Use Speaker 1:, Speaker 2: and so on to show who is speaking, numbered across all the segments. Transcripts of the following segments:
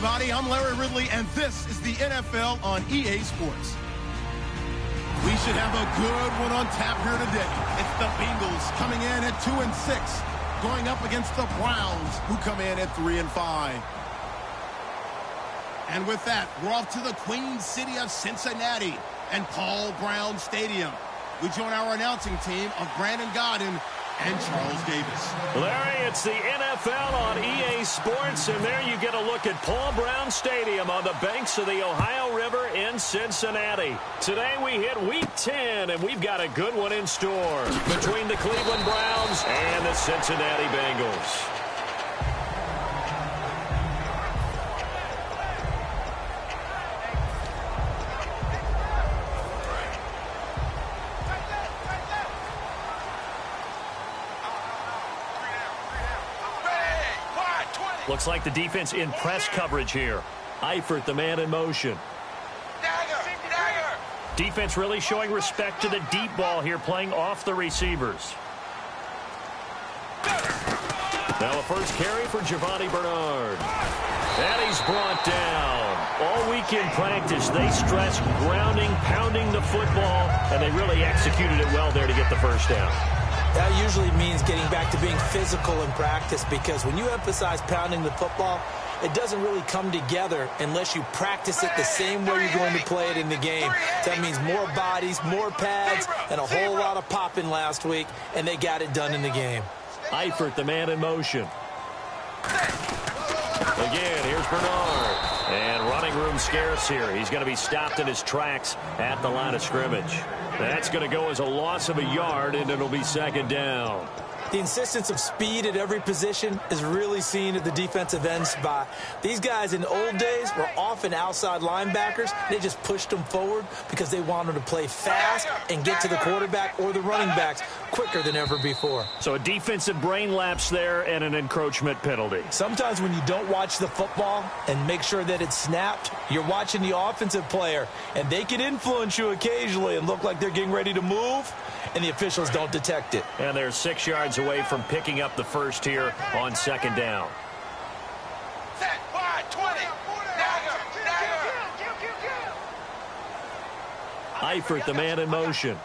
Speaker 1: everybody. I'm Larry Ridley, and this is the NFL on EA Sports. We should have a good one on tap here today. It's the Bengals coming in at 2-6, going up against the Browns, who come in at 3-5. And with that, we're off to the Queen City of Cincinnati and Paul Brown Stadium. We join our announcing team of Brandon Godden and Charles Davis.
Speaker 2: Larry, it's the NFL on EA Sports, and there you get a look at Paul Brown Stadium on the banks of the Ohio River in Cincinnati. Today we hit Week 10, and we've got a good one in store between the Cleveland Browns and the Cincinnati Bengals. Looks like the defense in press coverage here. Eifert, the man in motion. Defense really showing respect to the deep ball here, playing off the receivers. Now a first carry for Giovanni Bernard. And he's brought down. All week in practice, they stressed grounding, pounding the football, and they really executed it well there to get the first down.
Speaker 3: That usually means getting back to being physical in practice, because when you emphasize pounding the football, it doesn't really come together unless you practice it the same way you're going to play it in the game. That means more bodies, more pads, and a whole lot of popping last week, and they got it done in the game.
Speaker 2: Eifert, the man in motion. Again, here's Bernard. And running room scarce here. He's going to be stopped in his tracks at the line of scrimmage. That's going to go as a loss of a yard, and it'll be second down.
Speaker 3: The insistence of speed at every position is really seen at the defensive end spot. These guys in the old days were often outside linebackers. They just pushed them forward because they wanted to play fast and get to the quarterback or the running backs quicker than ever before.
Speaker 2: So a defensive brain lapse there and an encroachment penalty.
Speaker 3: Sometimes when you don't watch the football and make sure that it's snapped, you're watching the offensive player, and they can influence you occasionally and look like they're getting ready to move, and the officials don't detect it.
Speaker 2: And they're 6 yards away from picking up the first here on second down.
Speaker 4: Set, wide, 20.
Speaker 2: Eifert, the man in motion.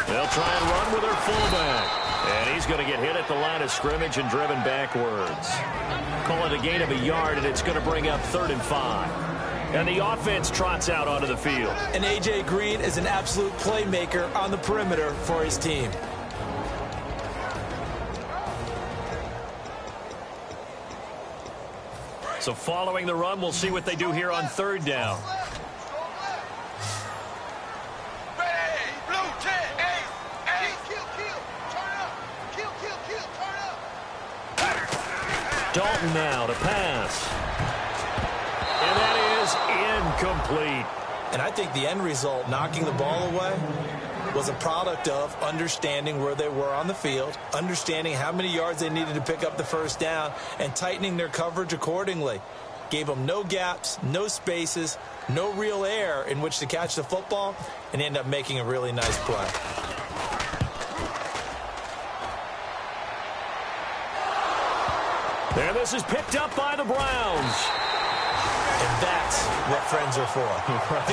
Speaker 2: They'll try and run with their fullback. And he's going to get hit at the line of scrimmage and driven backwards. Call it a gain of a yard, and it's going to bring up 3rd and 5. And the offense trots out onto the field.
Speaker 3: And A.J. Green is an absolute playmaker on the perimeter for his team.
Speaker 2: So following the run, we'll see what they do here on 3rd down. Dalton now to pass. And that is incomplete.
Speaker 3: And I think the end result, knocking the ball away, was a product of understanding where they were on the field, understanding how many yards they needed to pick up the first down, and tightening their coverage accordingly. Gave them no gaps, no spaces, no real air in which to catch the football, and end up making a really nice play.
Speaker 2: And this is picked up by the Browns.
Speaker 3: And that's what friends are for.
Speaker 2: Right.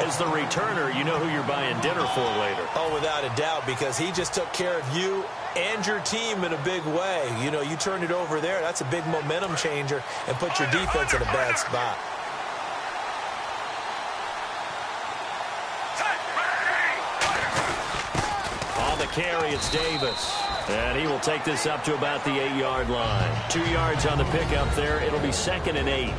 Speaker 2: As the returner, you know who you're buying dinner for later.
Speaker 3: Oh, without a doubt, because he just took care of you and your team in a big way. You know, you turn it over there, that's a big momentum changer, and put your defense in a bad spot.
Speaker 2: On the carry, it's Davis. And he will take this up to about the 8-yard line. 2 yards on the pickup there. It'll be 2nd and 8.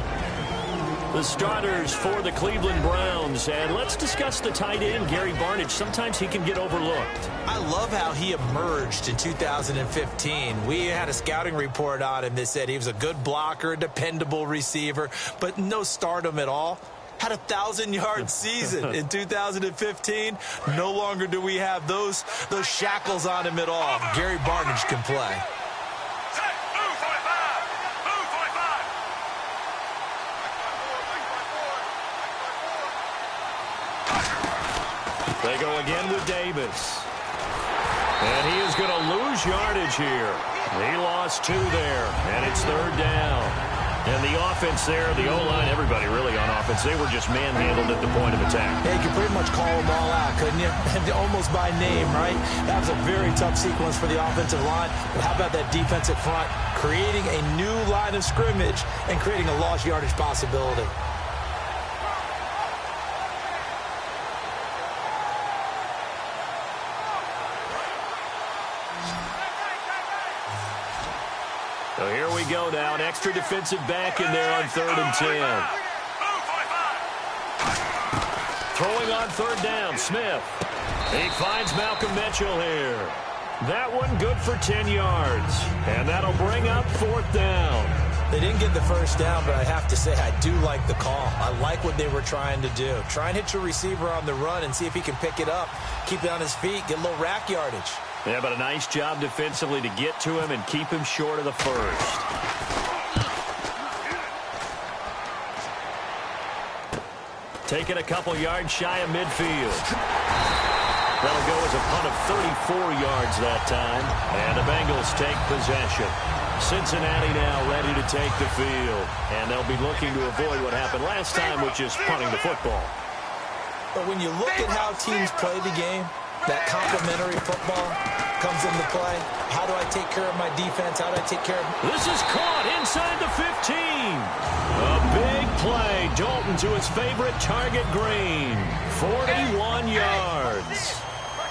Speaker 2: The starters for the Cleveland Browns. And let's discuss the tight end, Gary Barnidge. Sometimes he can get overlooked.
Speaker 3: I love how he emerged in 2015. We had a scouting report on him that said he was a good blocker, dependable receiver, but no stardom at all. Had a 1,000-yard season in 2015. No longer do we have those shackles on him at all. Gary Barnidge can play.
Speaker 2: They go again with Davis. And he is going to lose yardage here. He lost 2 there, and it's 3rd down. And the offense there, the O-line, everybody really on offense, they were just manhandled at the point of attack.
Speaker 3: Yeah, you could pretty much call them all out, couldn't you? Almost by name, right? That was a very tough sequence for the offensive line. But how about that defensive front creating a new line of scrimmage and creating a lost yardage possibility?
Speaker 2: So here we go now. An extra defensive back in there on 3rd and 10. Throwing on 3rd down, Smith. He finds Malcolm Mitchell here. That one good for 10 yards. And that'll bring up 4th down.
Speaker 3: They didn't get the first down, but I have to say I do like the call. I like what they were trying to do. Try and hit your receiver on the run and see if he can pick it up, keep it on his feet, get a little rack yardage.
Speaker 2: Yeah, but a nice job defensively to get to him and keep him short of the first. Taking a couple yards shy of midfield. That'll go as a punt of 34 yards that time. And the Bengals take possession. Cincinnati now ready to take the field. And they'll be looking to avoid what happened last time, which is punting the football.
Speaker 3: But when you look at how teams play the game, that complementary football comes into play. How do I take care of my defense? How do I take care of...
Speaker 2: This is caught inside the 15. A big play. Dalton to his favorite target, Green. 41 yards.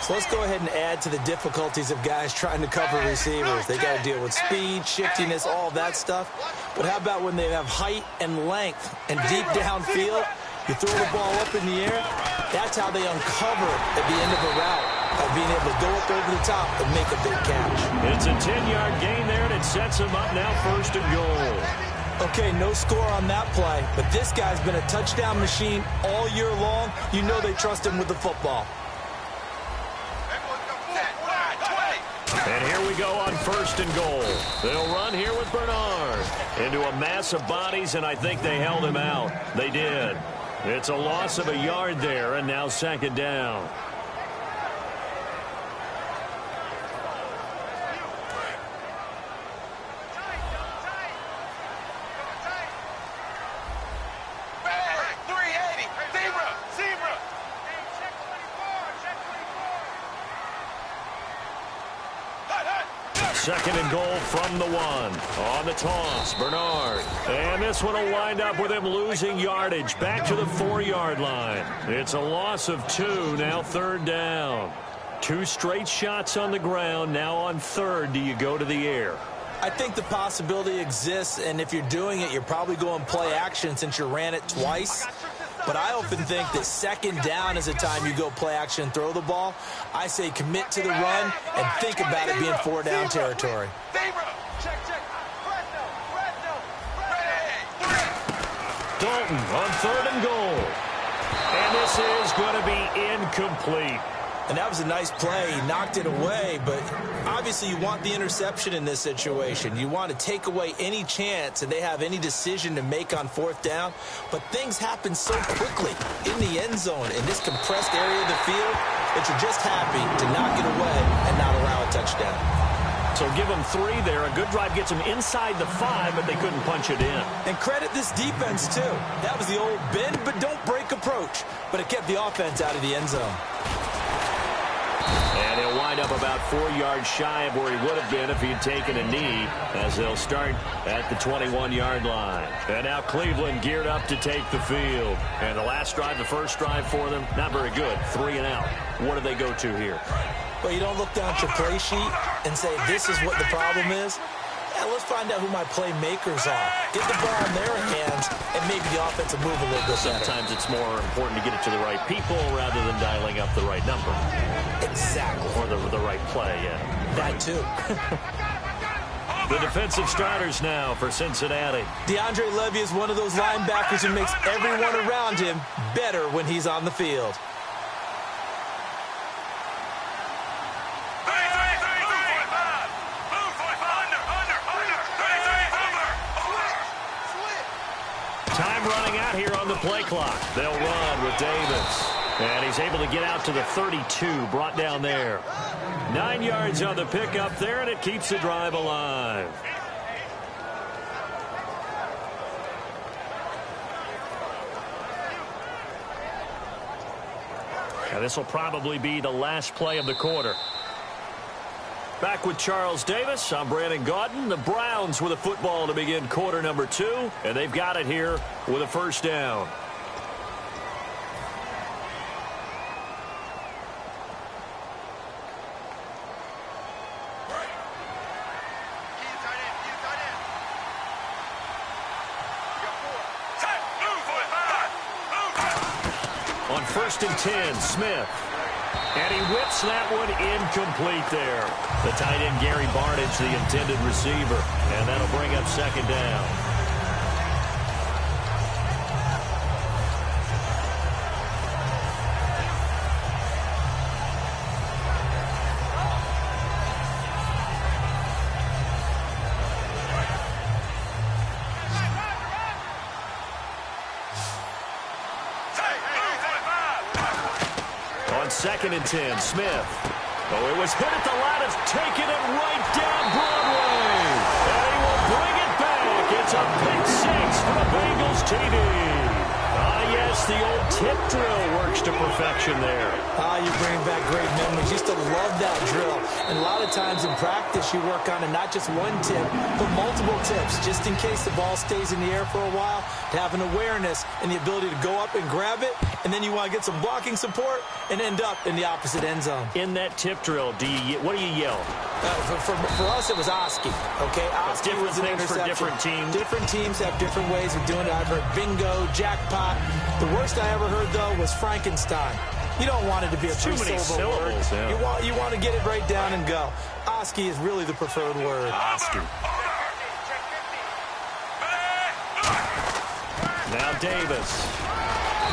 Speaker 3: So let's go ahead and add to the difficulties of guys trying to cover receivers. They got to deal with speed, shiftiness, all that stuff. But how about when they have height and length and deep downfield? You throw the ball up in the air. That's how they uncover at the end of a route, by being able to go up over the top and make a big catch.
Speaker 2: It's a 10-yard gain there, and it sets them up now 1st and goal.
Speaker 3: Okay, no score on that play, but this guy's been a touchdown machine all year long. You know they trust him with the football.
Speaker 2: And here we go on 1st and goal. They'll run here with Bernard into a mass of bodies, and I think they held him out. They did. It's a loss of a yard there, and now 2nd down. Second and goal from the 1. On the toss, Bernard. And this one will wind up with him losing yardage back to the 4-yard line. It's a loss of 2, now 3rd down. 2 straight shots on the ground. Now on 3rd, do you go to the air?
Speaker 3: I think the possibility exists, and if you're doing it, you're probably going play action since you ran it twice. But I often think that 2nd down is the time you go play action and throw the ball. I say commit to the run and think about it being 4-down territory.
Speaker 2: Dalton on 3rd and goal. And this is going to be incomplete.
Speaker 3: And that was a nice play. He knocked it away, but obviously you want the interception in this situation. You want to take away any chance and they have any decision to make on 4th down. But things happen so quickly in the end zone in this compressed area of the field that you're just happy to knock it away and not allow a touchdown.
Speaker 2: So give them 3 there. A good drive gets them inside the 5, but they couldn't punch it in.
Speaker 3: And credit this defense, too. That was the old bend but don't break approach, but it kept the offense out of the end zone.
Speaker 2: And he'll wind up about 4 yards shy of where he would have been if he had taken a knee, as they'll start at the 21-yard line. And now Cleveland geared up to take the field. And the last drive, the first drive for them, not very good. 3 and out. What do they go to here?
Speaker 3: Well, you don't look down at your play sheet and say, this is what the problem is. Yeah, let's find out who my playmakers are. Get the ball in their hands, and maybe the offense will move a little bit better.
Speaker 2: Sometimes it's more important to get it to the right people rather than dialing up the right number.
Speaker 3: Exactly.
Speaker 2: Or the right play, yeah.
Speaker 3: That, too.
Speaker 2: The defensive starters now for Cincinnati.
Speaker 3: DeAndre Levy is one of those linebackers who makes everyone around him better when he's on the field.
Speaker 2: Time running out here on the play clock. They'll run with Davis. And he's able to get out to the 32, brought down there. 9 yards on the pickup there, and it keeps the drive alive. Now, this will probably be the last play of the quarter. Back with Charles Davis, I'm Brandon Gaudin. The Browns with a football to begin quarter number 2, and they've got it here with a first down. On 1st and 10, Smith. And he whips that one incomplete there. The tight end, Gary Barnidge, the intended receiver. And that'll bring up second down. On 2nd and 10, Smith. Oh, it was hit at the line. It's taking it right down Broadway. And he will bring it back. It's a pick 6 for the Bengals TD. Yes, the old tip drill works to perfection there.
Speaker 3: You bring back great memories. Used to love that drill. And a lot of times in practice, you work on it, not just one tip, but multiple tips, just in case the ball stays in the air for a while, to have an awareness and the ability to go up and grab it, and then you want to get some blocking support and end up in the opposite end zone.
Speaker 2: In that tip drill, what do you yell?
Speaker 3: For us, it was Oski. Okay, Oski
Speaker 2: different
Speaker 3: was an
Speaker 2: things for
Speaker 3: interception.
Speaker 2: different teams.
Speaker 3: Different teams have different ways of doing it. I've heard bingo, jackpot. The worst I ever heard, though, was Frankenstein. You don't want it to be a
Speaker 2: too many syllables.
Speaker 3: Yeah. You want to get it right down and go. Oski is really the preferred word.
Speaker 2: Oski. Now Davis.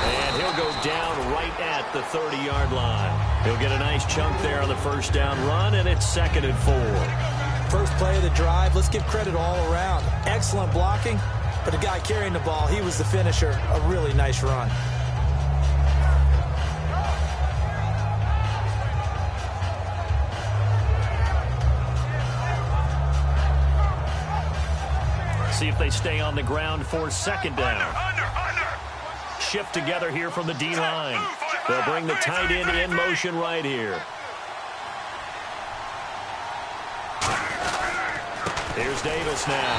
Speaker 2: And he'll go down right at the 30-yard line. He'll get a nice chunk there on the first down run, and it's 2nd and 4.
Speaker 3: First play of the drive, let's give credit all around. Excellent blocking, but the guy carrying the ball, he was the finisher. A really nice run.
Speaker 2: See if they stay on the ground for second down. Shift together here from the D-line. They'll bring the tight end in motion right here. Here's Davis now.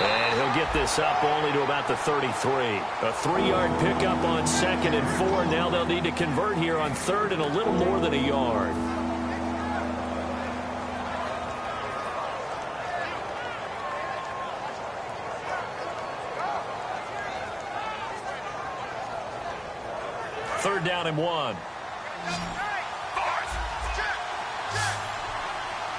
Speaker 2: And he'll get this up only to about the 33. A 3-yard pickup on 2nd and 4. Now they'll need to convert here on 3rd and a little more than a yard. Third down and 1.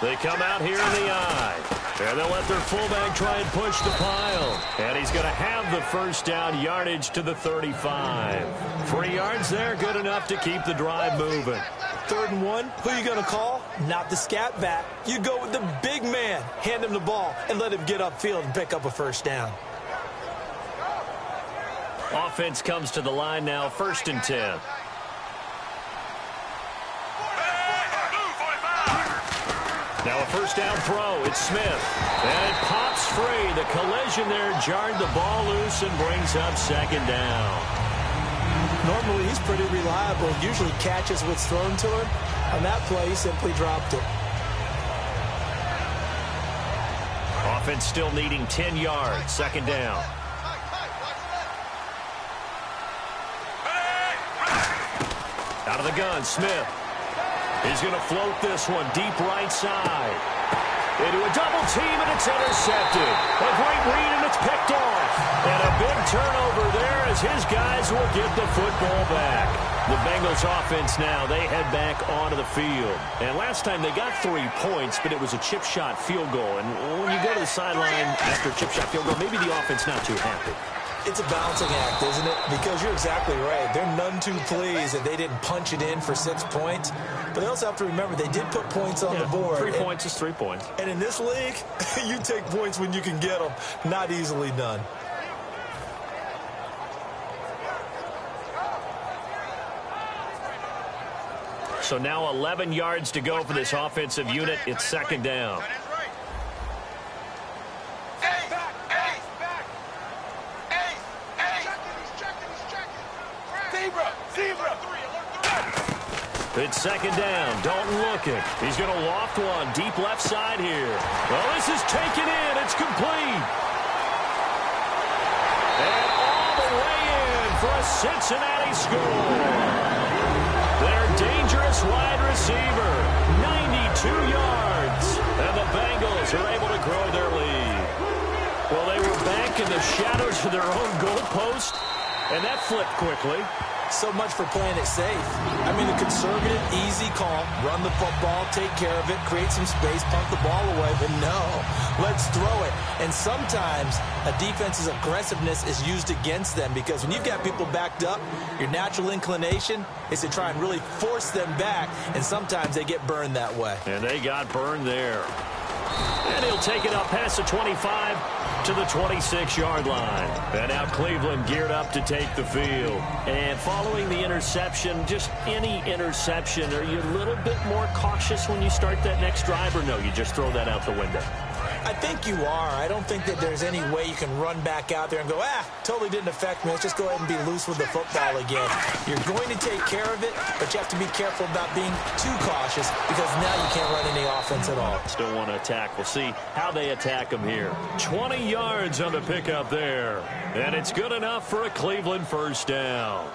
Speaker 2: They come out here in the eye. And they'll let their fullback try and push the pile. And he's going to have the first down, yardage to the 35. 3 yards there, good enough to keep the drive moving.
Speaker 3: 3rd and 1, who are you going to call? Not the scat back. You go with the big man. Hand him the ball and let him get upfield and pick up a first down.
Speaker 2: Offense comes to the line now, 1st and 10. Now a first down throw. It's Smith. And it pops free. The collision there jarred the ball loose and brings up second down.
Speaker 3: Normally he's pretty reliable. Usually catches what's thrown to him. On that play, he simply dropped it.
Speaker 2: Offense still needing 10 yards. Second down. Out of the gun, Smith. He's going to float this one deep right side. Into a double team, and it's intercepted. A great read, and it's picked off. And a big turnover there as his guys will get the football back. The Bengals offense now, they head back onto the field. And last time they got 3 points, but it was a chip shot field goal. And when you go to the sideline after a chip shot field goal, maybe the offense not too happy.
Speaker 3: It's a balancing act, isn't it? Because you're exactly right. They're none too pleased that they didn't punch it in for 6 points. But they also have to remember they did put points on the board.
Speaker 2: 3 points is 3 points.
Speaker 3: And in this league, you take points when you can get them. Not easily done.
Speaker 2: So now 11 yards to go for this offensive unit. It's second down. It's second down. Dalton looking. He's going to loft one deep left side here. Well, this is taken in. It's complete. And all the way in for a Cincinnati score. Their dangerous wide receiver, 92 yards. And the Bengals are able to grow their lead. Well, they were back in the shadows of their own goalpost, and that flipped quickly.
Speaker 3: So much for playing it safe. I mean, a conservative, easy call, run the football, take care of it, create some space, punt the ball away. But no, let's throw it. And sometimes a defense's aggressiveness is used against them because when you've got people backed up, your natural inclination is to try and really force them back, and sometimes they get burned that way.
Speaker 2: And they got burned there. And he'll take it up past the 25 to the 26-yard line. And now Cleveland geared up to take the field. And following the interception, just any interception, are you a little bit more cautious when you start that next drive, or no, you just throw that out the window?
Speaker 3: I think you are. I don't think that there's any way you can run back out there and go, totally didn't affect me. Let's just go ahead and be loose with the football again. You're going to take care of it, but you have to be careful about being too cautious because now you can't run any offense at all.
Speaker 2: Still want to attack. We'll see how they attack them here. 20 yards on the pickup there. And it's good enough for a Cleveland first down.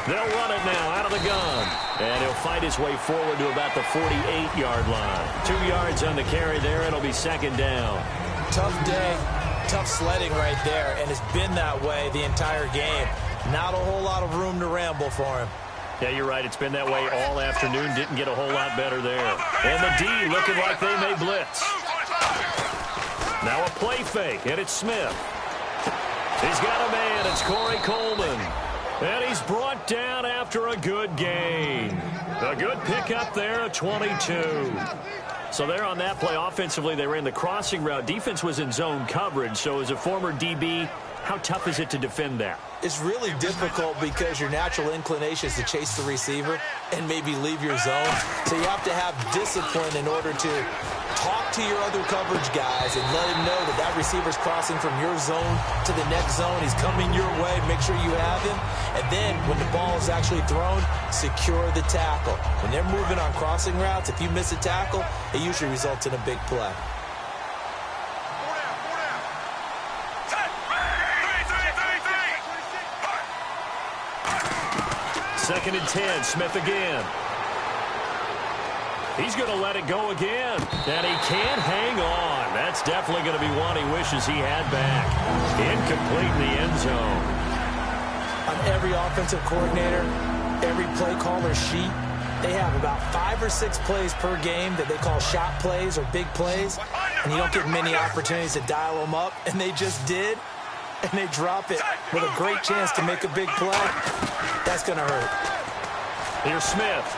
Speaker 2: They'll run it now out of the gun. And he'll fight his way forward to about the 48-yard line. 2 yards on the carry there. It'll be second down.
Speaker 3: Tough day, tough sledding right there, and it's been that way the entire game. Not a whole lot of room to ramble for him.
Speaker 2: Yeah, you're right. It's been that way all afternoon. Didn't get a whole lot better there. And the D looking like they may blitz. Now a play fake, and it's Smith. He's got a man. It's Corey Coleman. And he's brought down after a good gain. A good pickup there at 22. So there on that play, offensively, they ran the crossing route. Defense was in zone coverage. So as a former DB, how tough is it to defend that?
Speaker 3: It's really difficult because your natural inclination is to chase the receiver and maybe leave your zone. So you have to have discipline in order to talk to your other coverage guys and let him know that that receiver's crossing from your zone to the next zone. He's coming your way. Make sure you have him. And then when the ball is actually thrown, secure the tackle. When they're moving on crossing routes, if you miss a tackle, it usually results in a big play.
Speaker 2: Second and 10, Smith again. He's going to let it go again. And he can't hang on. That's definitely going to be one he wishes he had back. Incomplete in the end zone.
Speaker 3: On every offensive coordinator, every play caller sheet, they have about 5 or 6 plays per game that they call shot plays or big plays. And you don't get many opportunities to dial them up. And they just did. And they drop it with a great chance to make a big play. That's going to hurt.
Speaker 2: Here's Smith.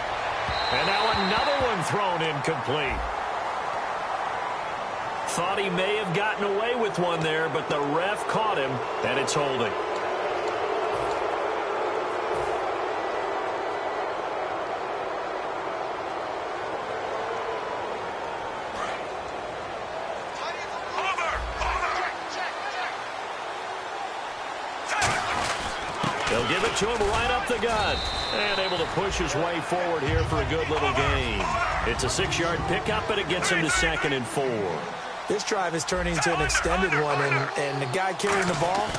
Speaker 2: And now another one thrown incomplete. Thought he may have gotten away with one there, but the ref caught him, and it's holding. They'll give it to him right up the gut. And able to push his way forward here for a good little gain. It's a 6-yard pickup, and it gets him to 2nd and 4.
Speaker 3: This drive is turning into an extended one, and the guy carrying the ball,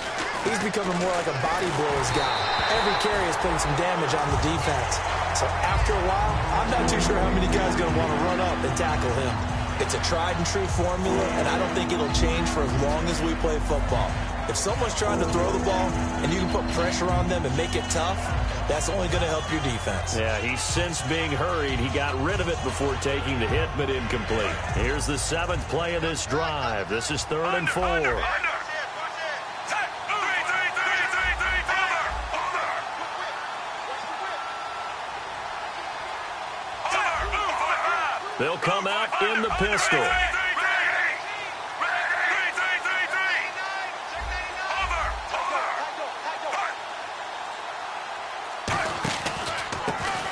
Speaker 3: he's becoming more like a body blows guy. Every carry is putting some damage on the defense. So after a while, I'm not too sure how many guys are going to want to run up and tackle him. It's a tried-and-true formula, and I don't think it'll change for as long as we play football. If someone's trying to throw the ball and you can put pressure on them and make it tough, that's only going to help your defense.
Speaker 2: Yeah, he's since being hurried. He got rid of it before taking the hit, but incomplete. Here's the 7th play of this drive. This is 3rd and 4. They'll come out in the pistol.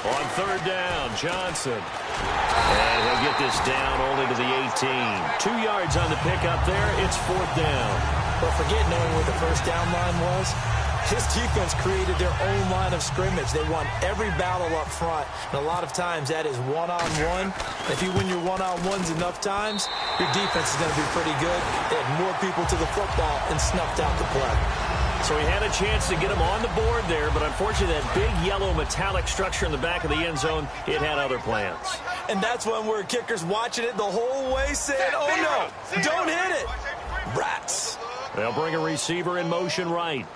Speaker 2: On third down, Johnson. And he'll get this down only to the 18. 2 yards on the pickup there. It's fourth down.
Speaker 3: But forget knowing where the first down line was. His defense created their own line of scrimmage. They won every battle up front. And a lot of times that is one-on-one. If you win your one-on-ones enough times, your defense is going to be pretty good. They had more people to the football and snuffed out the play.
Speaker 2: So he had a chance to get him on the board there, but unfortunately that big yellow metallic structure in the back of the end zone, it had other plans.
Speaker 3: And that's when we're kickers watching it the whole way saying, oh no, don't hit it. Rats.
Speaker 2: They'll bring a receiver in motion right.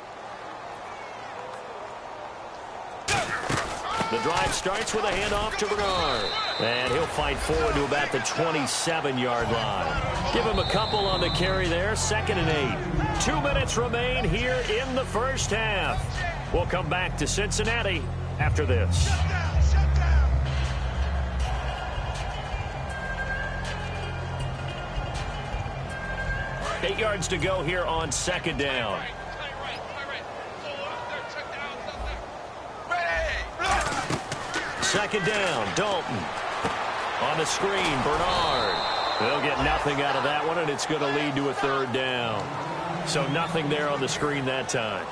Speaker 2: The drive starts with a handoff to Bernard. And he'll fight forward to about the 27-yard line. Give him a couple on the carry there. 2nd and 8. 2 minutes remain here in the first half. We'll come back to Cincinnati after this. 8 yards to go here on 2nd down. Second down, Dalton. On the screen, Bernard. They'll get nothing out of that one, and it's going to lead to a 3rd down. So nothing there on the screen that time.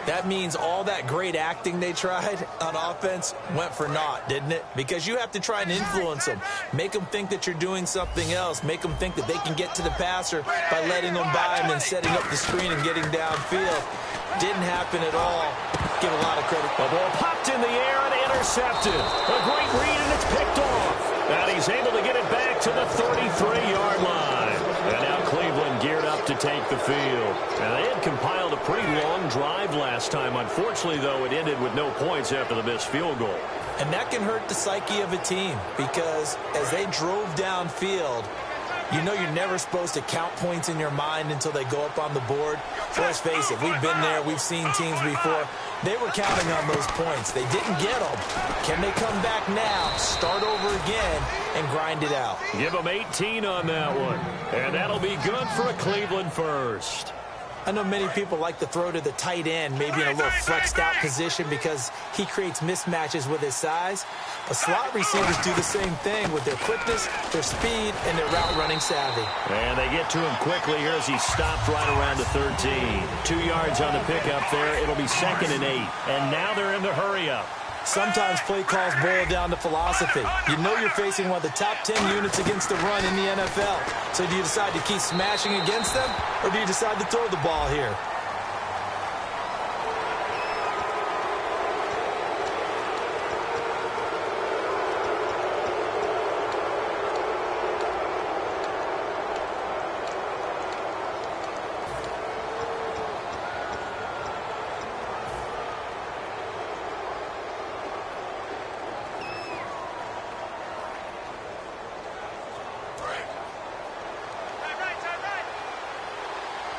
Speaker 3: That means all that great acting they tried on offense went for naught, didn't it? Because you have to try and influence them. Make them think that you're doing something else. Make them think that they can get to the passer by letting them by and then setting up the screen and getting downfield. Didn't happen at all. Give a lot of credit.
Speaker 2: The ball popped in the air and intercepted. A great read, and it's picked off. And he's able to get it back to the 33-yard line. And now Cleveland geared up to take the field. And they had compiled a pretty long drive last time. Unfortunately, though, it ended with no points after the missed field goal.
Speaker 3: And that can hurt the psyche of a team because as they drove downfield, you know you're never supposed to count points in your mind until they go up on the board. So let's face it, we've been there. We've seen teams before. They were counting on those points. They didn't get them. Can they come back now, start over again, and grind it out?
Speaker 2: Give them 18 on that one. And that'll be good for a Cleveland first.
Speaker 3: I know many people like to throw to the tight end, maybe in a little flexed out position because he creates mismatches with his size. But slot receivers do the same thing with their quickness, their speed, and their route running savvy.
Speaker 2: And they get to him quickly here as he stopped right around the 13. 2 yards on the pickup there. It'll be 2nd and 8. And now they're in the hurry up.
Speaker 3: Sometimes play calls boil down to philosophy. You know you're facing one of the top 10 units against the run in the NFL. So do you decide to keep smashing against them, or do you decide to throw the ball here?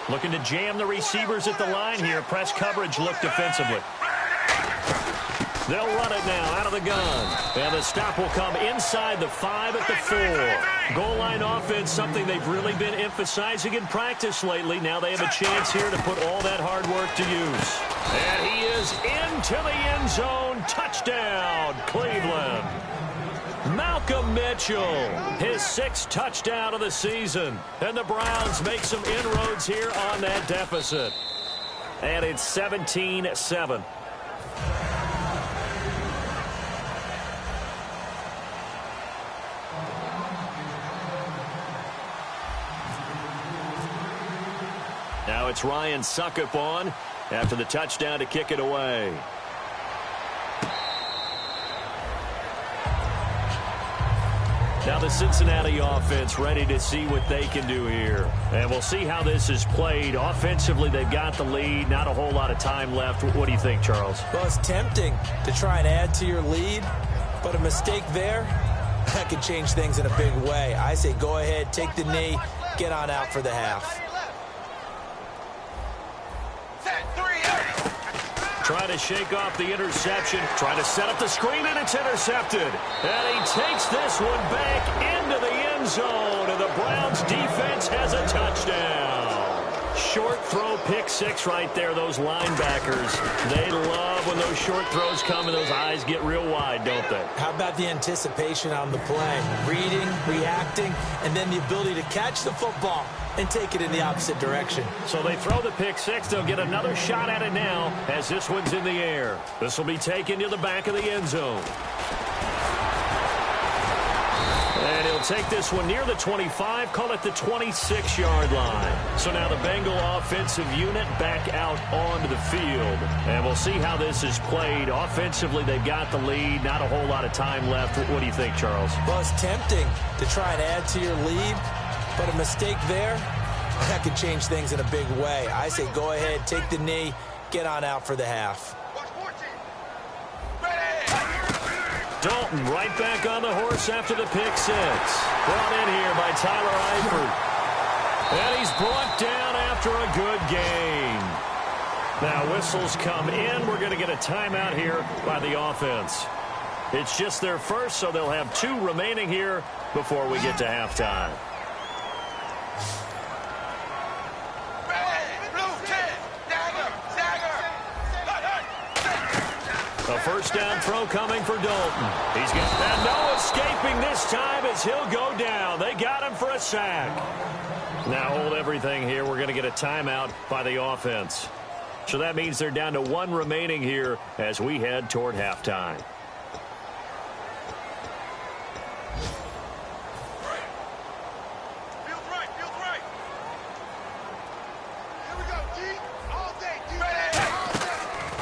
Speaker 2: Looking to jam the receivers at the line here. Press coverage look defensively. They'll run it now out of the gun. And the stop will come inside the 5 at the 4. Goal line offense, something they've really been emphasizing in practice lately. Now they have a chance here to put all that hard work to use. And he is into the end zone. Touchdown, Cleveland. Malcolm Mitchell, his 6th touchdown of the season. And the Browns make some inroads here on that deficit. And it's 17-7. Now it's Ryan Succop on after the touchdown to kick it away. Now the Cincinnati offense ready to see what they can do here. And we'll see how this is played. Offensively, they've got the lead. Not a whole lot of time left. What do you think, Charles?
Speaker 3: Well, it's tempting to try and add to your lead, but a mistake there, that could change things in a big way. I say go ahead, take the knee, get on out for the half.
Speaker 2: try to shake off the interception. Try to set up the screen, and it's intercepted. And he takes this one back into the end zone, and the Browns defense has a touchdown. Short throw, pick six right there. Those linebackers, they love when those short throws come and those eyes get real wide, don't they?
Speaker 3: How about the anticipation on the play? Reading, reacting, and then the ability to catch the football and take it in the opposite direction.
Speaker 2: So they throw the pick six. They'll get another shot at it now as this one's in the air. This will be taken to the back of the end zone. And he'll take this one near the 25, call it the 26-yard line. So now the Bengal offensive unit back out onto the field. And we'll see how this is played. Offensively, they've got the lead. Not a whole lot of time left. What do you think, Charles?
Speaker 3: Well, it's tempting to try and add to your lead, but a mistake there, that could change things in a big way. I say go ahead, take the knee, get on out for the half.
Speaker 2: Dalton right back on the horse after the pick six. Brought in here by Tyler Eifert. And he's brought down after a good gain. Now whistles come in. We're going to get a timeout here by the offense. It's just their first, so they'll have 2 remaining here before we get to halftime. A first down throw coming for Dalton. He's got no escaping this time as he'll go down. They got him for a sack. Now hold everything here. We're going to get a timeout by the offense. So that means they're down to 1 remaining here as we head toward halftime.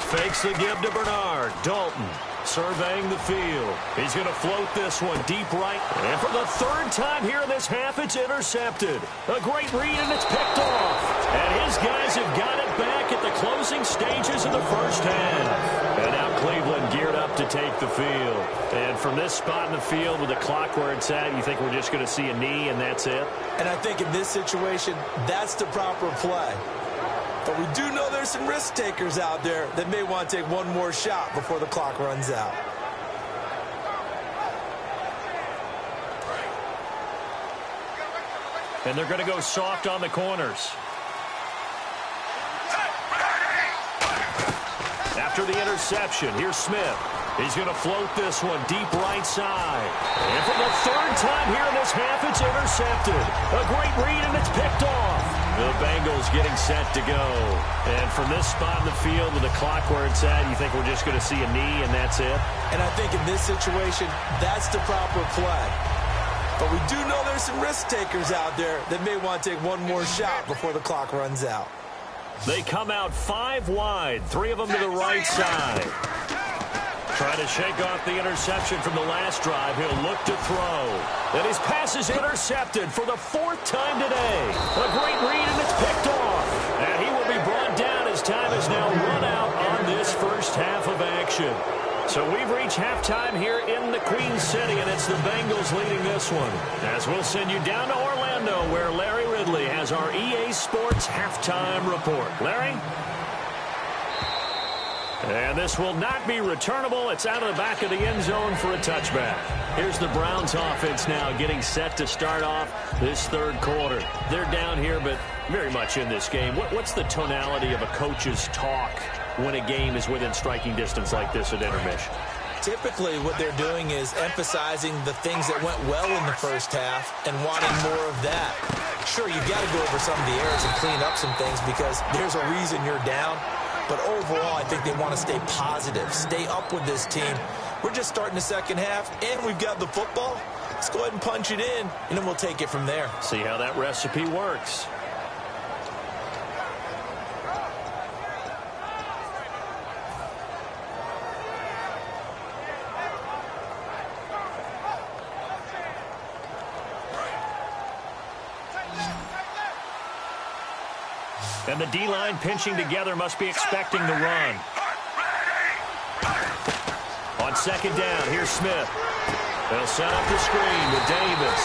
Speaker 2: Fakes the give to Bernard. Dalton surveying the field. He's going to float this one deep right. And for the 3rd time here in this half, it's intercepted. A great read, and it's picked off. And his guys have got it back at the closing stages of the first half. And now Cleveland geared up to take the field. And from this spot in the field with the clock where it's at, you think we're just going to see a knee and that's it?
Speaker 3: And I think in this situation, that's the proper play. But we do know there's some risk takers out there that may want to take one more shot before the clock runs out.
Speaker 2: And they're going to go soft on the corners. After the interception, here's Smith. He's going to float this one deep right side. And for the 3rd time here in this half, it's intercepted. A great read, and it's picked off. The Bengals getting set to go. And from this spot in the field with the clock where it's at, you think we're just going to see a knee and that's it?
Speaker 3: And I think in this situation, that's the proper play. But we do know there's some risk takers out there that may want to take one more shot before the clock runs out.
Speaker 2: They come out 5 wide, 3 of them to the right side. Trying to shake off the interception from the last drive. He'll look to throw. And his pass is intercepted for the 4th time today. A great read, and it's picked off. And he will be brought down as time is now run out on this first half of action. So we've reached halftime here in the Queen City, and it's the Bengals leading this one. As we'll send you down to Orlando, where Larry Ridley has our EA Sports halftime report. Larry? And this will not be returnable. It's out of the back of the end zone for a touchback. Here's the Browns offense now getting set to start off this 3rd quarter. They're down here, but very much in this game. What's the tonality of a coach's talk when a game is within striking distance like this at intermission?
Speaker 3: Typically, what they're doing is emphasizing the things that went well in the first half and wanting more of that. Sure, you've got to go over some of the errors and clean up some things because there's a reason you're down. But overall, I think they want to stay positive, stay up with this team. We're just starting the second half, and we've got the football. Let's go ahead and punch it in, and then we'll take it from there.
Speaker 2: See how that recipe works. And the D-line pinching together must be expecting the run. On 2nd down, here's Smith. They'll set up the screen with Davis.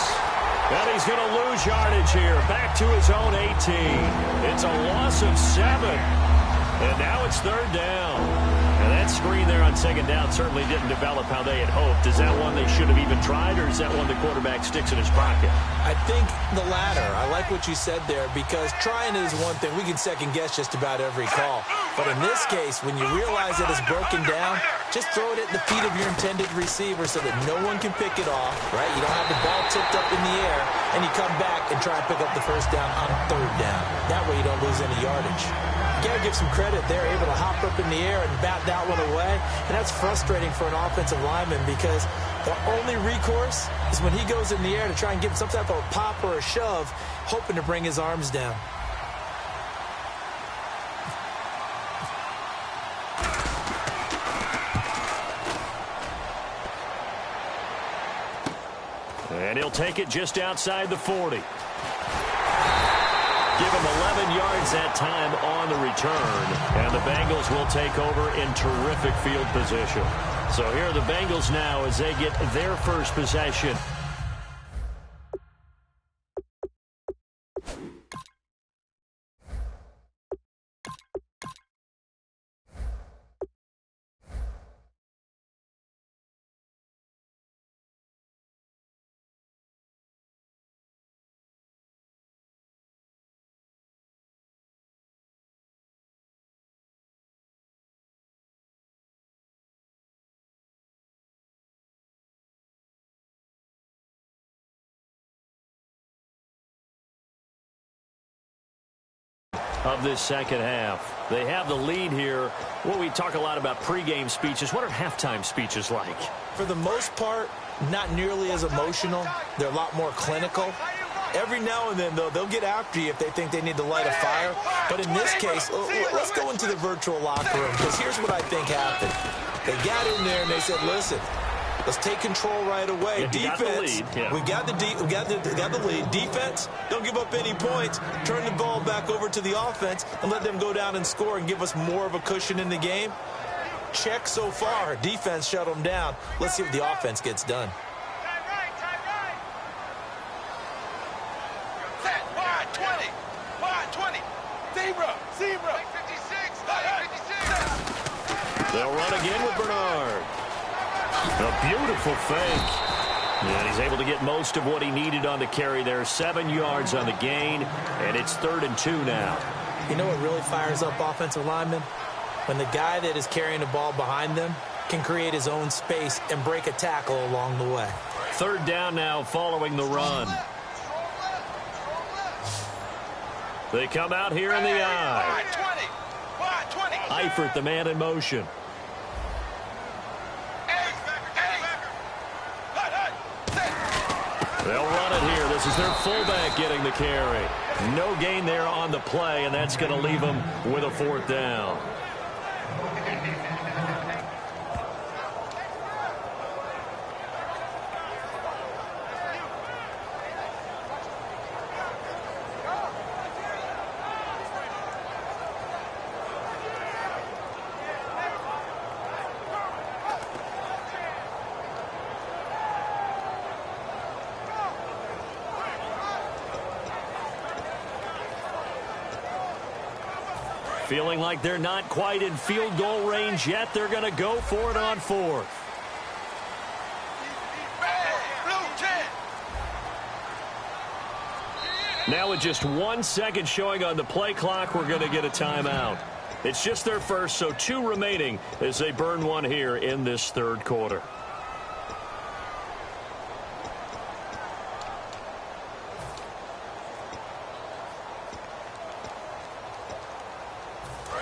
Speaker 2: And he's going to lose yardage here. Back to his own 18. It's a loss of 7. And now it's 3rd down. And that screen there on second down certainly didn't develop how they had hoped. Is that one they should have even tried, or is that one the quarterback sticks in his pocket?
Speaker 3: I think the latter. I like what you said there, because trying is one thing. We can second-guess just about every call. But in this case, when you realize that it's broken down, just throw it at the feet of your intended receiver so that no one can pick it off, right? You don't have the ball tipped up in the air, and you come back and try and pick up the first down on third down. That way you don't lose any yardage. You got to give some credit. They're able to hop up in the air and bat that one away, and that's frustrating for an offensive lineman because the only recourse is when he goes in the air to try and get some type of pop or a shove, hoping to bring his arms down.
Speaker 2: And he'll take it just outside the 40. Give him 11 yards that time on the return. And the Bengals will take over in terrific field position. So here are the Bengals now as they get their first possession. Of this second half. They have the lead here. Well, we talk a lot about pregame speeches. What are halftime speeches like?
Speaker 3: For the most part, not nearly as emotional. They're a lot more clinical. Every now and then, though, they'll get after you if they think they need to light a fire. But in this case, let's go into the virtual locker room, because here's what I think happened. They got in there and they said, listen, let's take control right away.
Speaker 2: Yeah,
Speaker 3: defense, we got the lead. Defense, don't give up any points. Turn the ball back over to the offense and let them go down and score and give us more of a cushion in the game. Check so far. Defense shut them down. Let's see if the offense gets done.
Speaker 4: Set, wide 20. Wide 20. Zebra. 56. 56.
Speaker 2: They'll run again with Bernard. A beautiful fake. And he's able to get most of what he needed on the carry there. 7 yards on the gain, and it's 3rd and 2 now.
Speaker 3: You know what really fires up offensive linemen? When the guy that is carrying the ball behind them can create his own space and break a tackle along the way.
Speaker 2: 3rd down now following the run. They come out here in the eye.
Speaker 4: Wide 20.
Speaker 2: Eifert, the man in motion. They'll run it here. This is their fullback getting the carry. No gain there on the play, and that's going to leave them with a 4th down. Feeling like they're not quite in field goal range yet. They're going to go for it on 4th. Now with just 1 second showing on the play clock, we're going to get a timeout. It's just their first, so 2 remaining as they burn one here in this 3rd quarter.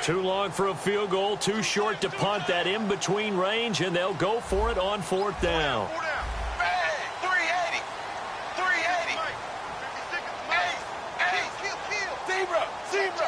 Speaker 2: Too long for a field goal, too short to punt. That in-between range, and they'll go for it on 4th down.
Speaker 4: 380. Zebra. Zebra.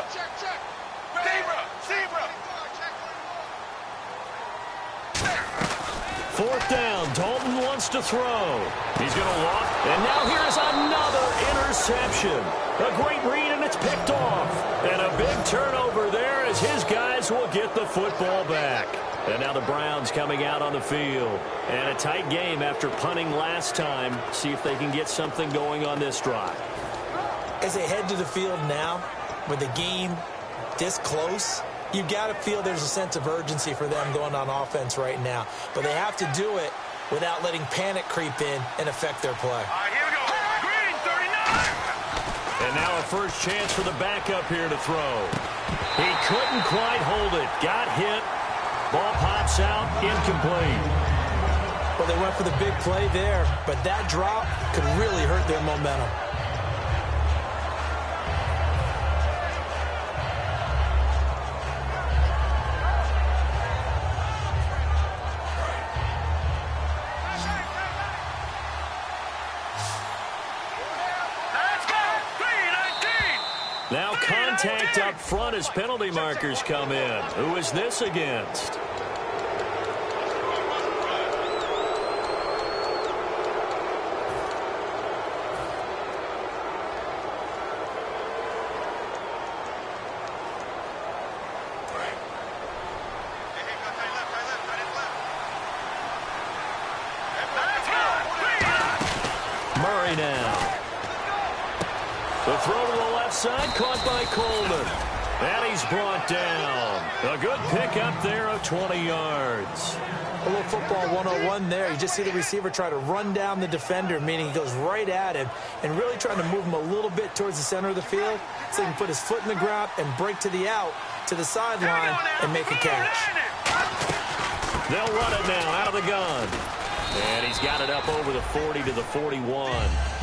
Speaker 2: 4th down. Dalton wants to throw. He's going to walk. And now here's another interception. A great read, and it's picked off. And a big turnover there as his guys will get the football back. And now the Browns coming out on the field. And a tight game after punting last time. See if they can get something going on this drive.
Speaker 3: As they head to the field now, with the game this close, You got to feel there's a sense of urgency for them going on offense right now. But they have to do it without letting panic creep in and affect their play.
Speaker 4: All right, here we go. Green, 39.
Speaker 2: And now a first chance for the backup here to throw. He couldn't quite hold it. Got hit. Ball pops out. Incomplete.
Speaker 3: Well, they went for the big play there, but that drop could really hurt their momentum.
Speaker 2: Now contact up front as penalty markers come in. Who is this against? Murray now. The throw to the left side, caught by Coleman. And he's brought down. A good pickup there of 20 yards.
Speaker 3: A little football 101 there. You just see the receiver try to run down the defender, meaning he goes right at him and really trying to move him a little bit towards the center of the field so he can put his foot in the ground and break to the out, to the sideline, and make a catch.
Speaker 2: They'll run it now out of the gun. And he's got it up over the 40 to the 41.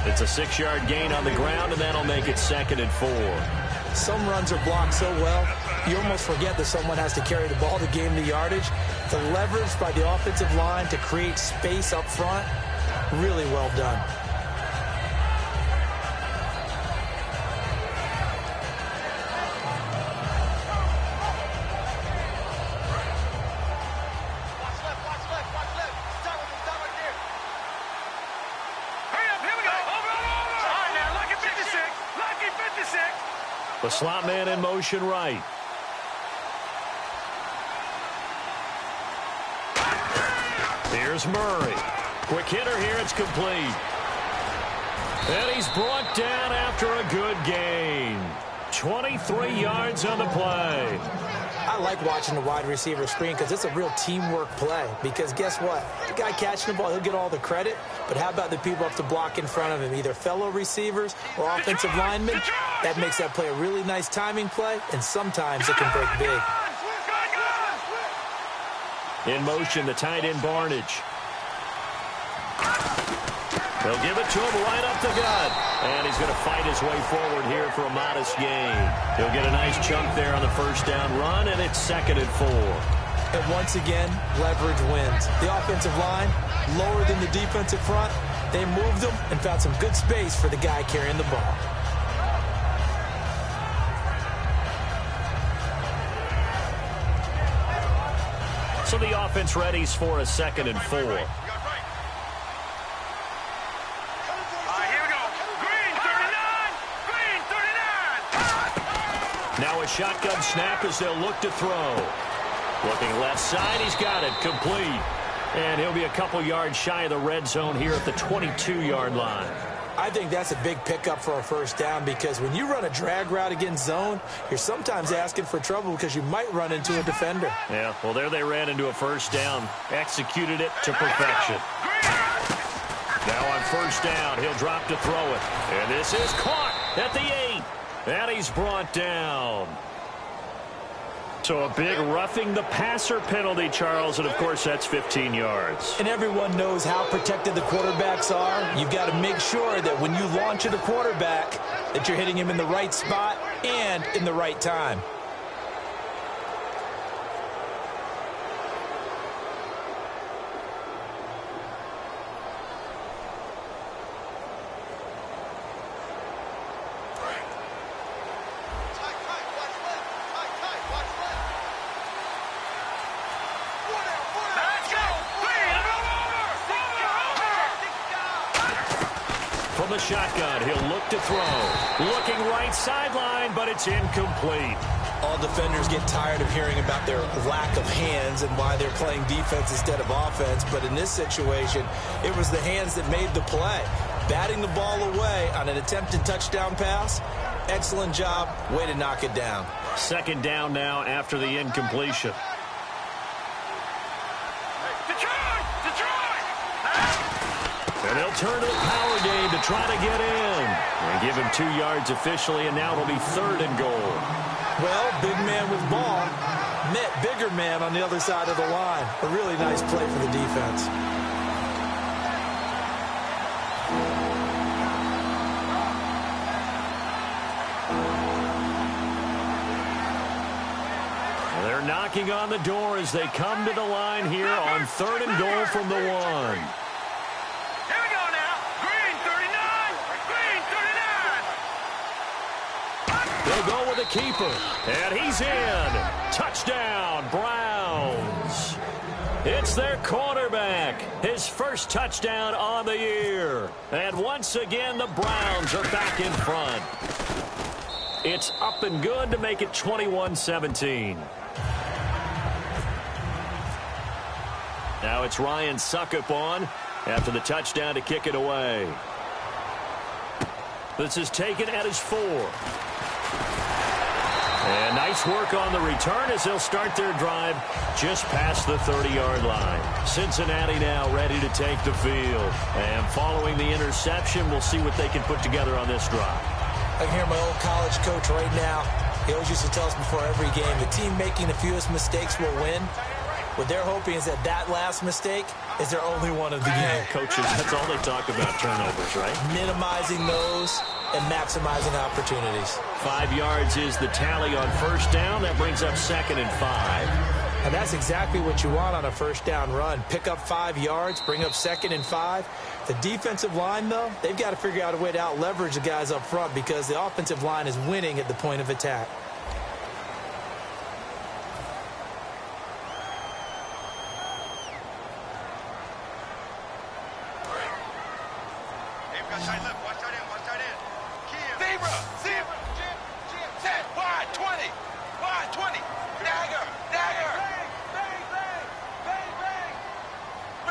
Speaker 2: It's a 6-yard gain on the ground, and that'll make it 2nd and 4.
Speaker 3: Some runs are blocked so well, you almost forget that someone has to carry the ball to gain the yardage. The leverage by the offensive line to create space up front, really well done.
Speaker 2: The slot man in motion right. Here's Murray. Quick hitter here. It's complete. And he's brought down after a good gain. 23 yards on the play.
Speaker 3: I like watching the wide receiver screen because it's a real teamwork play. Because guess what? The guy catching the ball, he'll get all the credit. But how about the people up to block in front of him, either fellow receivers or offensive linemen? That makes that play a really nice timing play, and sometimes it can break big.
Speaker 2: In motion, the tight end Barnage. They'll give it to him right up the gut. And he's going to fight his way forward here for a modest gain. He'll get a nice chunk there on the first down run, and it's 2nd and 4.
Speaker 3: And once again, leverage wins. The offensive line, lower than the defensive front. They moved them and found some good space for the guy carrying the ball.
Speaker 2: So the offense readies for a 2nd and 4. Now a shotgun snap as they'll look to throw. Looking left side, he's got it, complete. And he'll be a couple yards shy of the red zone here at the 22-yard line.
Speaker 3: I think that's a big pickup for a first down because when you run a drag route against zone, you're sometimes asking for trouble because you might run into a defender.
Speaker 2: Yeah, well, there they ran into a first down. Executed it to perfection. Now on first down, he'll drop to throw it. And this is caught at the 8. And he's brought down. So a big roughing the passer penalty, Charles, and of course that's 15 yards.
Speaker 3: And everyone knows how protected the quarterbacks are. You've got to make sure that when you launch at a quarterback that you're hitting him in the right spot and in the right time.
Speaker 2: The shotgun, he'll look to throw. Looking right sideline, but it's incomplete.
Speaker 3: All defenders get tired of hearing about their lack of hands and why they're playing defense instead of offense. But in this situation, it was the hands that made the play. Batting the ball away on an attempted touchdown pass. Excellent job. Way to knock it down.
Speaker 2: Second down now after the incompletion. And they'll turn to the power game to try to get in. And give him 2 yards officially, and now it'll be 3rd and goal.
Speaker 3: Well, big man with ball met bigger man on the other side of the line. A really nice play for the defense.
Speaker 2: They're knocking on the door as they come to the line here on 3rd and goal from the 1.
Speaker 4: Here we go now. Green 39. Green 39.
Speaker 2: They'll go with the keeper. And he's in. Touchdown, Browns. It's their quarterback. His first touchdown on the year. And once again, the Browns are back in front. It's up and good to make it 21-17. Now it's Ryan Succop on after the touchdown to kick it away. This is taken at his 4. And nice work on the return as they'll start their drive just past the 30-yard line. Cincinnati now ready to take the field. And following the interception, we'll see what they can put together on this drive.
Speaker 3: I can hear my old college coach right now. He always used to tell us before every game, the team making the fewest mistakes will win. What they're hoping is that last mistake is their only one of the game.
Speaker 2: Coaches, that's all they talk about, turnovers, right?
Speaker 3: Minimizing those and maximizing opportunities.
Speaker 2: 5 yards is the tally on first down. That brings up 2nd and 5.
Speaker 3: And that's exactly what you want on a first down run. Pick up 5 yards, bring up 2nd and 5. The defensive line, though, they've got to figure out a way to out-leverage the guys up front because the offensive line is winning at the point of attack.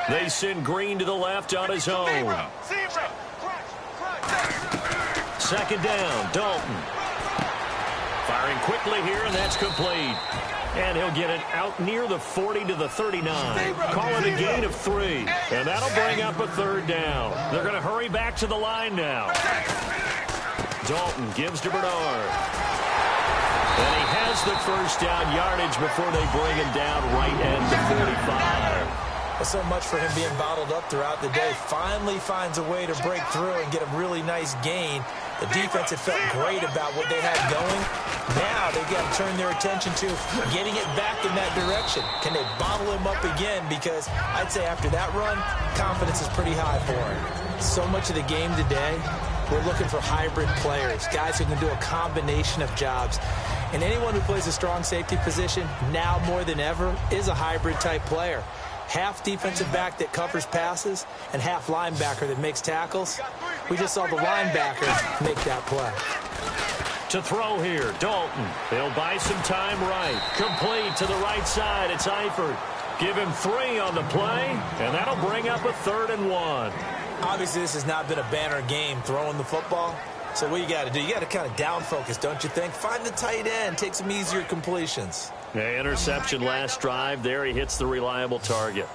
Speaker 2: They send Green to the left on his own. Second down, Dalton. Firing quickly here, and that's complete. And he'll get it out near the 40 to the 39. Call it a gain of 3. And that'll bring up a 3rd down. They're going to hurry back to the line now. Dalton gives to Bernard. And he has the first down yardage before they bring him down right at the 45.
Speaker 3: So much for him being bottled up throughout the day. Finally finds a way to break through and get a really nice gain. The defense had felt great about what they had going. Now they've got to turn their attention to getting it back in that direction. Can they bottle him up again? Because I'd say after that run, confidence is pretty high for him. So much of the game today, we're looking for hybrid players, guys who can do a combination of jobs. And anyone who plays a strong safety position, now more than ever, is a hybrid type player. Half defensive back that covers passes and half linebacker that makes tackles. We just saw the linebacker make that play.
Speaker 2: To throw here, Dalton. He'll buy some time right. Complete to the right side. It's Eifert. Give him 3 on the play, and that'll bring up a 3rd and 1.
Speaker 3: Obviously, this has not been a banner game throwing the football. So what you got to do, you got to kind of down focus, don't you think? Find the tight end, take some easier completions.
Speaker 2: The interception last drive. There he hits the reliable target.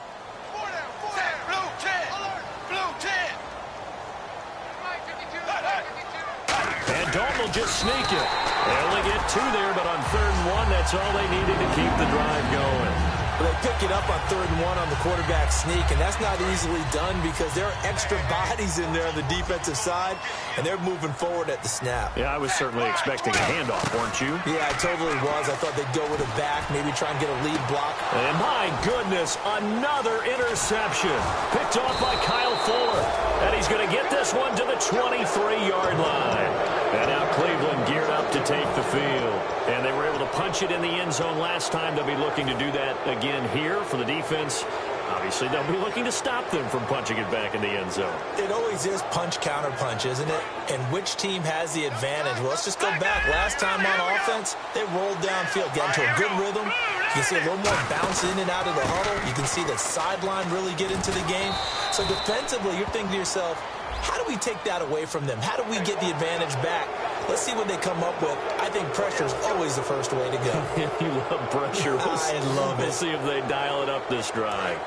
Speaker 2: And Dalton will just sneak it. They only get 2 there, but on 3rd and 1, that's all they needed to keep the drive going.
Speaker 3: Well, they pick it up on 3rd and 1 on the quarterback sneak, and that's not easily done because there are extra bodies in there on the defensive side, and they're moving forward at the snap.
Speaker 2: Yeah, I was certainly expecting a handoff, weren't you?
Speaker 3: Yeah, I totally was. I thought they'd go with a back, maybe try and get a lead block.
Speaker 2: And my goodness, another interception. Picked off by Kyle Fuller. And he's going to get this one to the 23-yard line. And now Cleveland geared up to take the field. And they were able to punch it in the end zone last time. They'll be looking to do that again here for the defense. Obviously, they'll be looking to stop them from punching it back in the end zone.
Speaker 3: It always is punch-counter-punch, isn't it? And which team has the advantage? Well, let's just go back. Last time on offense, they rolled downfield, got into a good rhythm. You can see a little more bounce in and out of the huddle. You can see the sideline really get into the game. So defensively, you're thinking to yourself, how do we take that away from them? How do we get the advantage back? Let's see what they come up with. I think pressure is always the first way to go.
Speaker 2: You love pressure.
Speaker 3: I love it.
Speaker 2: We'll see if they dial it up this drive.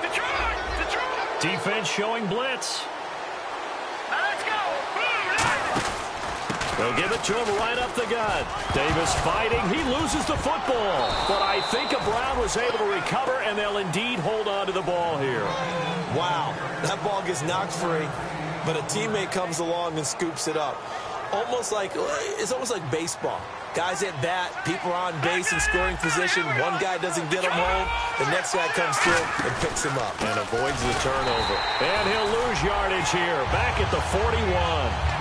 Speaker 4: Detroit!
Speaker 2: Defense showing blitz.
Speaker 4: Now let's go!
Speaker 2: They'll give it to him right up the gut. Davis fighting. He loses the football. But I think Brown was able to recover, and they'll indeed hold on to the ball here.
Speaker 3: Wow, that ball gets knocked free, but a teammate comes along and scoops it up. It's almost like baseball. Guys at bat, people are on base in scoring position. One guy doesn't get him home. The next guy comes through and picks him up.
Speaker 2: And avoids the turnover. And he'll lose yardage here. Back at the 41.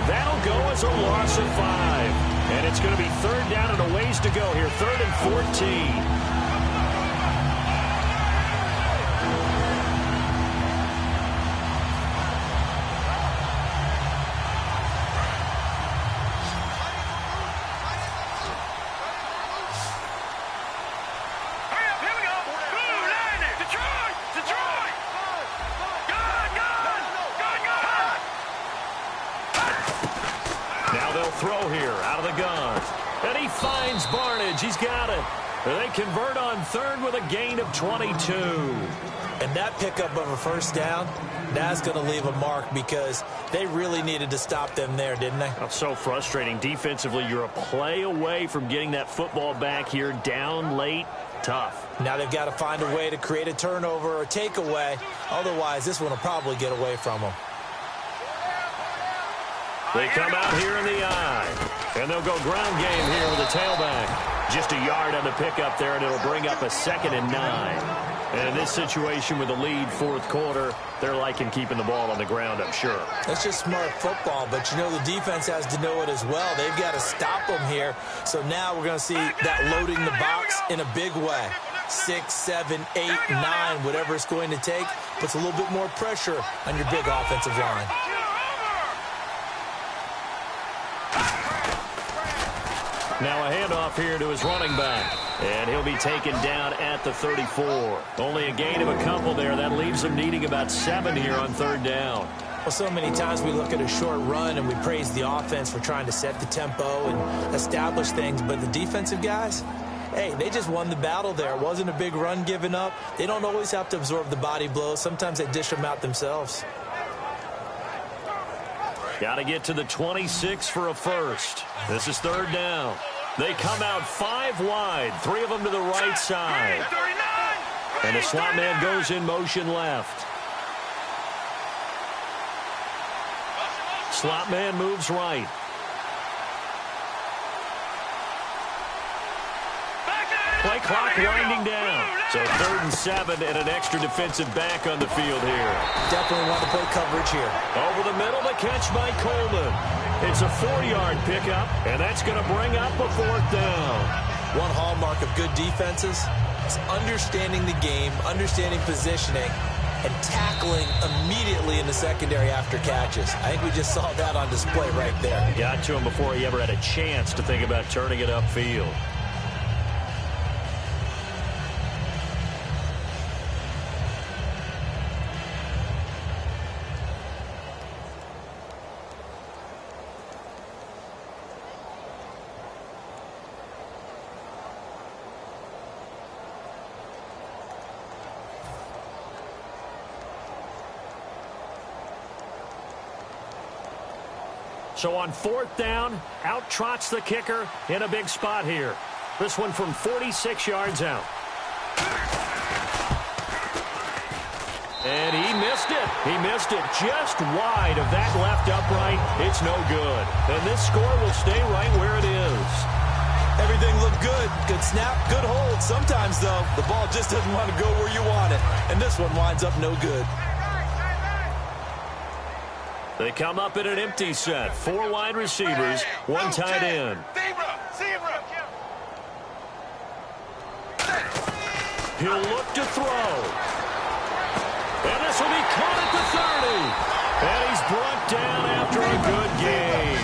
Speaker 2: That'll go as a loss of 5. And it's going to be third down and a ways to go here. 3rd and 14. Throw here out of the gun. And he finds Barnage. He's got it. And they convert on 3rd with a gain of 22.
Speaker 3: And that pickup of a first down, that's going to leave a mark because they really needed to stop them there, didn't they?
Speaker 2: That's so frustrating. Defensively, you're a play away from getting that football back here. Down late. Tough.
Speaker 3: Now they've got to find a way to create a turnover or takeaway. Otherwise, this one will probably get away from them.
Speaker 2: They come out here in the eye. And they'll go ground game here with the tailback. Just a yard on the pickup there, and it'll bring up a 2nd and 9. And in this situation with the lead 4th quarter, they're liking keeping the ball on the ground, I'm sure.
Speaker 3: That's just smart football, but, you know, the defense has to know it as well. They've got to stop them here. So now we're going to see that loading the box in a big way. 6, 7, 8, 9, whatever it's going to take, puts a little bit more pressure on your big offensive line.
Speaker 2: Now a handoff here to his running back. And he'll be taken down at the 34. Only a gain of a couple there. That leaves them needing about 7 here on 3rd down.
Speaker 3: Well, so many times we look at a short run and we praise the offense for trying to set the tempo and establish things. But the defensive guys, hey, they just won the battle there. It wasn't a big run given up. They don't always have to absorb the body blows. Sometimes they dish them out themselves.
Speaker 2: Got to get to the 26 for a first. This is 3rd down. They come out 5 wide, 3 of them to the right side. And the slot man goes in motion left. Slot man moves right. Play clock winding down. So 3rd and 7 and an extra defensive back on the field here.
Speaker 3: Definitely want to play coverage here.
Speaker 2: Over the middle, the catch by Coleman. It's a 4-yard pickup, and that's going to bring up a 4th down.
Speaker 3: One hallmark of good defenses is understanding the game, understanding positioning, and tackling immediately in the secondary after catches. I think we just saw that on display right there.
Speaker 2: Got to him before he ever had a chance to think about turning it upfield. So on 4th down, out trots the kicker in a big spot here. This one from 46 yards out. And he missed it. He missed it just wide of that left upright. It's no good. And this score will stay right where it is.
Speaker 3: Everything looked good. Good snap, good hold. Sometimes, though, the ball just doesn't want to go where you want it. And this one winds up no good.
Speaker 2: They come up in an empty set. 4 wide receivers, 1 tight end. He'll look to throw. And this will be caught at the 30. And he's brought down after a good gain.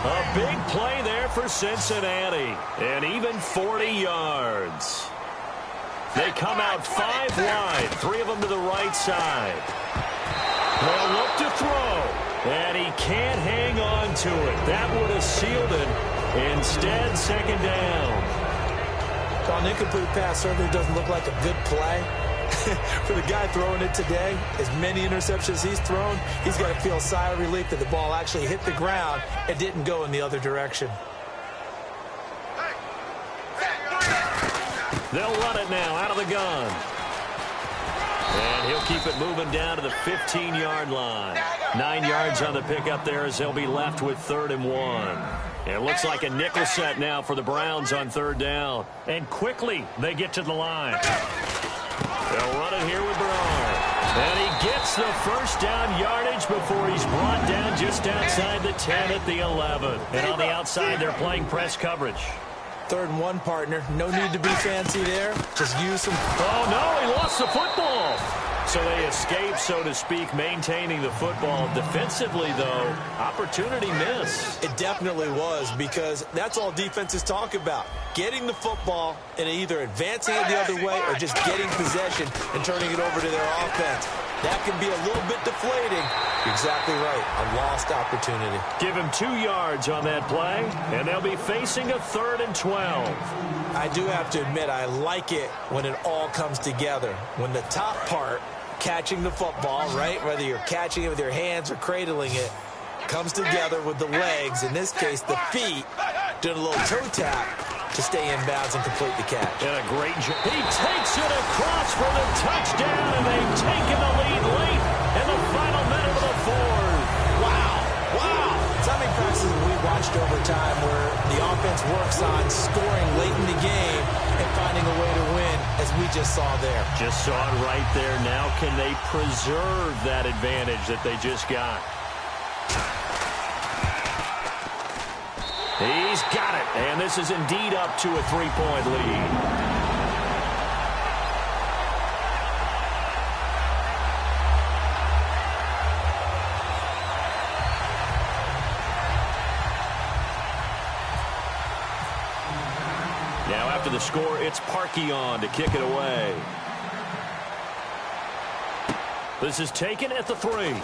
Speaker 2: A big play there for Cincinnati. And even 40 yards. They come out 5 wide, 3 of them to the right side. They'll look to throw. And he can't hang on to it. That would have sealed it. Instead, second down.
Speaker 3: Well, an incomplete pass certainly doesn't look like a good play. For the guy throwing it today, as many interceptions he's thrown, he's got to feel a sigh of relief that the ball actually hit the ground and didn't go in the other direction.
Speaker 2: They'll run it now out of the gun. And he'll keep it moving down to the 15-yard line. 9 yards on the pickup there as they'll be left with 3rd and 1. It looks like a nickel set now for the Browns on 3rd down. And quickly they get to the line. They'll run it here with Brown. And he gets the first down yardage before he's brought down just outside the 10 at the 11. And on the outside, they're playing press coverage.
Speaker 3: 3rd and 1, partner. No need to be fancy there. Just use some.
Speaker 2: Oh, no, he lost the football. So they escape, so to speak, maintaining the football. Defensively, though, opportunity miss.
Speaker 3: It definitely was, because that's all defenses talk about. Getting the football and either advancing it the other way or just getting possession and turning it over to their offense. That can be a little bit deflating. You're exactly right. A lost opportunity.
Speaker 2: Give him 2 yards on that play, and they'll be facing a 3rd and 12.
Speaker 3: I do have to admit, I like it when it all comes together. When the top part, catching the football, right, whether you're catching it with your hands or cradling it, comes together with the legs, in this case the feet, doing a little toe tap to stay in bounds and complete the catch.
Speaker 2: And a great job. He takes it across for the touchdown, and they've taken the lead late in the final minute of the 4th.
Speaker 3: Wow. So many practices we watched over time where the offense works on scoring late in the game and finding a way to win, as we just saw there.
Speaker 2: Just saw it right there. Now can they preserve that advantage that they just got? He's got it, and this is indeed up to a 3-point lead. Now after the score, it's Parkey on to kick it away. This is taken at the 3.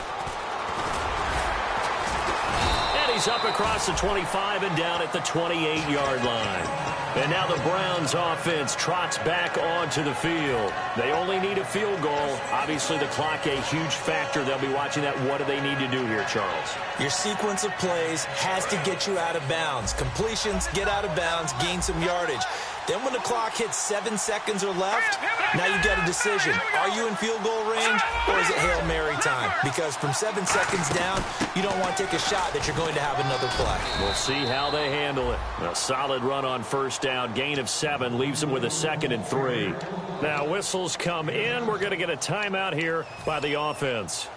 Speaker 2: He's up across the 25 and down at the 28-yard line. And now the Browns offense trots back onto the field. They only need a field goal. Obviously, the clock a huge factor. They'll be watching that. What do they need to do here, Charles?
Speaker 3: Your sequence of plays has to get you out of bounds. Completions, get out of bounds, gain some yardage. Then when the clock hits 7 seconds or left, now you got a decision. Are you in field goal range, or is it Hail Mary time? Because from 7 seconds down, you don't want to take a shot that you're going to have another play.
Speaker 2: We'll see how they handle it. A solid run on 1st down. Gain of 7 leaves them with a 2nd and 3. Now whistles come in. We're going to get a timeout here by the offense.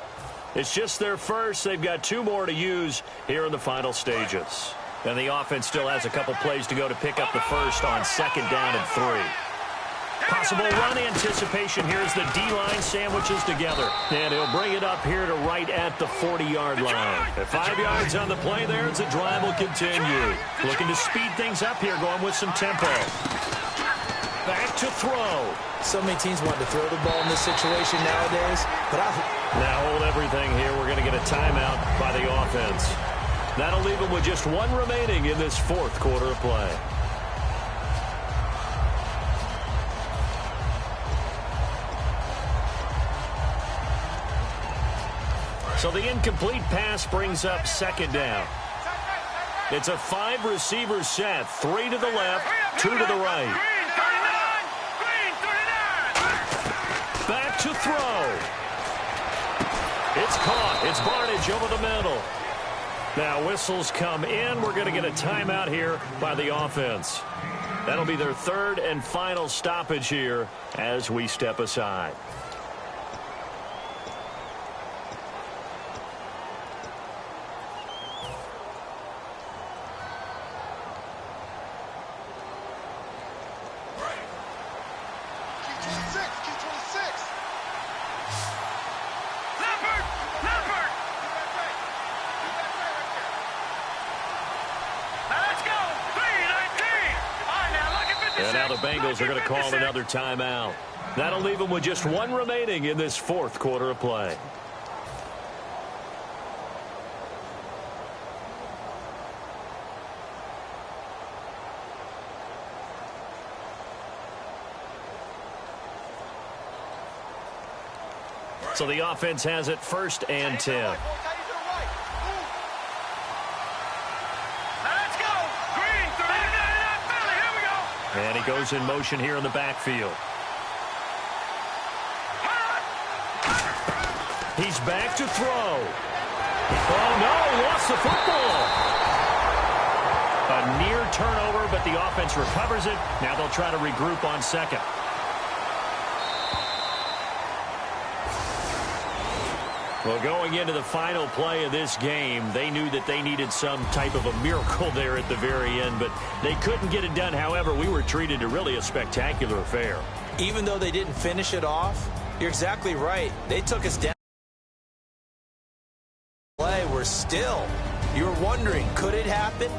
Speaker 2: It's just their first. They've got 2 more to use here in the final stages. And the offense still has a couple plays to go to pick up the first on 2nd down and 3. Possible run anticipation. Here's the D-line sandwiches together. And he'll bring it up here to right at the 40-yard line. At 5 yards on the play there as the drive will continue. Looking to speed things up here, going with some tempo. Back to throw.
Speaker 3: So many teams want to throw the ball in this situation nowadays. But
Speaker 2: now hold everything here. We're going to get a timeout by the offense. That'll leave them with just 1 remaining in this 4th quarter of play. So the incomplete pass brings up 2nd down. It's a 5-receiver set. 3 to the left, 2 to the right. Back to throw. It's caught. It's Barnage over the middle. Now whistles come in. We're going to get a timeout here by the offense. That'll be their 3rd and final stoppage here as we step aside. And now the Bengals are going to call another timeout. That'll leave them with just 1 remaining in this 4th quarter of play. So the offense has it 1st and 10.
Speaker 4: Let's go. Green, 39, Philly. Here we go.
Speaker 2: And he goes in motion here in the backfield. He's back to throw. Oh, no, lost the football. A near turnover, but the offense recovers it. Now they'll try to regroup on 2nd. Well, going into the final play of this game, they knew that they needed some type of a miracle there at the very end, but they couldn't get it done. However, we were treated to really a spectacular affair.
Speaker 3: Even though they didn't finish it off, you're exactly right. They took us down. We're still, you're wondering, could it happen?